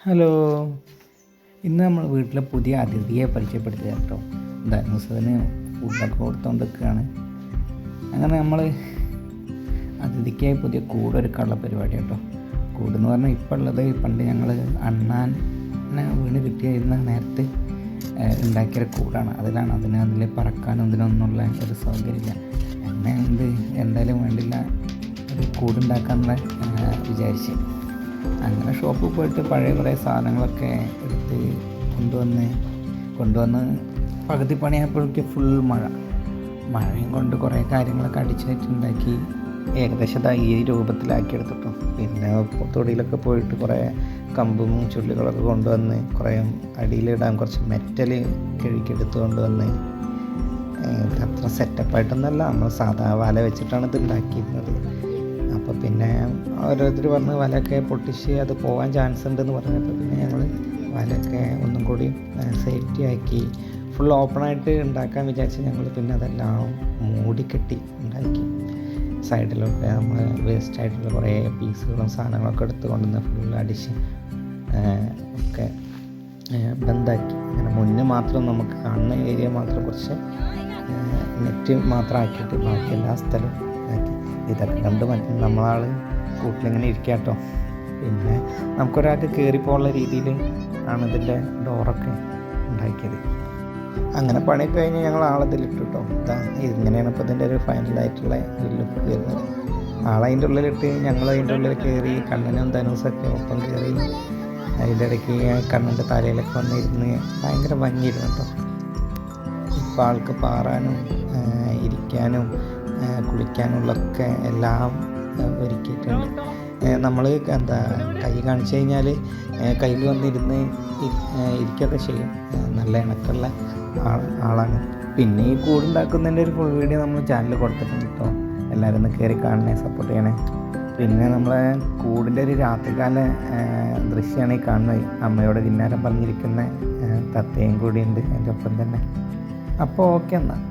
Hello. ഇന്ന് നമ്മൾ വീട്ടിലെ പുതിയ അതിഥിയെ പരിചയപ്പെടുത്തുക കേട്ടോ. ധനുസന് ഫുഡൊക്കെ കൊടുത്തുകൊണ്ടിരിക്കുകയാണ്. അങ്ങനെ നമ്മൾ അതിഥിക്കായി പുതിയ കൂടൊരുക്കാനുള്ള പരിപാടി കേട്ടോ. കൂടെന്ന് പറഞ്ഞാൽ ഇപ്പോൾ ഉള്ളത് പണ്ട് ഞങ്ങൾ അണ്ണാനെ വീണ് കിട്ടിയിരുന്ന നേരത്തെ ഉണ്ടാക്കിയൊരു കൂടാണ്. അതിൽ പറക്കാനും ഇതിനൊന്നുള്ള ഒരു സൗകര്യമില്ല. അങ്ങനെ എന്തായാലും വേണ്ടില്ല, ഒരു കൂടുണ്ടാക്കാനുള്ള വിചാരിച്ച് അങ്ങനെ ഷോപ്പിൽ പോയിട്ട് പഴയ കുറേ സാധനങ്ങളൊക്കെ എടുത്ത് കൊണ്ടുവന്ന് പകുതി പണിയായപ്പോഴേക്ക് ഫുൾ മഴയും കൊണ്ട് കുറേ കാര്യങ്ങളൊക്കെ അടിച്ചിട്ടുണ്ടാക്കി ഏകദേശം ഈ രൂപത്തിലാക്കിയെടുത്തിട്ടു. പിന്നെ തൊടിയിലൊക്കെ പോയിട്ട് കുറേ കമ്പും ചുള്ളികളൊക്കെ കൊണ്ടുവന്ന് കുറേ അടിയിലിടാൻ കുറച്ച് മെറ്റൽ കിഴുക്കിയെടുത്ത് കൊണ്ടുവന്ന് അത്ര സെറ്റപ്പായിട്ടൊന്നുമല്ല, നമ്മൾ സാധാ വല വെച്ചിട്ടാണ് ഇത് ഉണ്ടാക്കിയിരുന്നത്. അപ്പോൾ പിന്നെ ഓരോരുത്തർ പറഞ്ഞ് വലയൊക്കെ പൊട്ടിച്ച് അത് പോകാൻ ചാൻസ് ഉണ്ടെന്ന് പറഞ്ഞപ്പോൾ പിന്നെ ഞങ്ങൾ വലയൊക്കെ ഒന്നും കൂടി സേഫ്റ്റി ആക്കി ഫുൾ ഓപ്പണായിട്ട് ഉണ്ടാക്കാൻ വിചാരിച്ച് ഞങ്ങൾ പിന്നെ അതെല്ലാം മൂടിക്കെട്ടി ഉണ്ടാക്കി. സൈഡിലൊക്കെ നമ്മൾ വേസ്റ്റായിട്ടുള്ള കുറേ പീസുകളും സാധനങ്ങളൊക്കെ എടുത്ത് കൊണ്ടുവന്ന് ഫുൾ അടിച്ച് ഒക്കെ ബന്ധാക്കി. അങ്ങനെ മുന്നേ മാത്രം നമുക്ക് കാണുന്ന ഏരിയ മാത്രം കുറച്ച് നെറ്റ് മാത്രം ആക്കിയിട്ട് ബാക്കി എല്ലാ സ്ഥലവും ആക്കി. ഇതൊക്കെ കണ്ട് നമ്മളാൾ കൂട്ടിലിങ്ങനെ ഇരിക്കുക കേട്ടോ. പിന്നെ നമുക്കൊരാൾക്ക് കയറിപ്പോകാനുള്ള രീതിയിൽ ആണ് ഇതിൻ്റെ ഡോറൊക്കെ ഉണ്ടാക്കിയത്. അങ്ങനെ പണിയൊക്കെ കഴിഞ്ഞ് ഞങ്ങൾ ആളതിലിട്ടു കേട്ടോ. ഇങ്ങനെയാണ് ഇപ്പോൾ ഇതിൻ്റെ ഒരു ഫൈനലായിട്ടുള്ള ഒരു ലുക്ക് വരുന്നത്. ആളതിൻ്റെ ഉള്ളിലിട്ട് ഞങ്ങൾ അതിൻ്റെ ഉള്ളിൽ കയറി കണ്ണനും ധനുസൊക്കെ ഒപ്പം കയറി. അതിൻ്റെ ഇടയ്ക്ക് കണ്ണൻ്റെ തലയിലൊക്കെ വന്നിരുന്ന് ഭയങ്കര ഭംഗിയായിരുന്നു കേട്ടോ. ഇപ്പോൾ ആൾക്ക് പാറാനും ഇരിക്കാനും കുളിക്കാനുള്ളൊക്കെ എല്ലാം ഒരുക്കിയിട്ടുണ്ട്. നമ്മൾ കൈ കാണിച്ചു കഴിഞ്ഞാൽ കയ്യിൽ വന്നിരുന്ന് ഇരിക്കുകയൊക്കെ ചെയ്യും. നല്ല ഇണക്കുള്ള ആളാണ്. പിന്നെ ഈ കൂടുണ്ടാക്കുന്നതിൻ്റെ ഒരു ഫുൾ വീഡിയോ നമ്മൾ ചാനലിൽ കൊടുത്തിട്ടുണ്ട് കേട്ടോ. എല്ലാവരും ഒന്ന് കയറി കാണണേ, സപ്പോർട്ട് ചെയ്യണേ. പിന്നെ നമ്മളെ കൂടിൻ്റെ ഒരു രാത്രികാല ദൃശ്യമാണ് ഈ കാണുന്നത്. അമ്മയോട് കിന്നാരം പറഞ്ഞിരിക്കുന്ന തത്തയും കൂടിയുണ്ട് അതിൻ്റെ ഒപ്പം തന്നെ. അപ്പോൾ ഓക്കെ എന്നാൽ.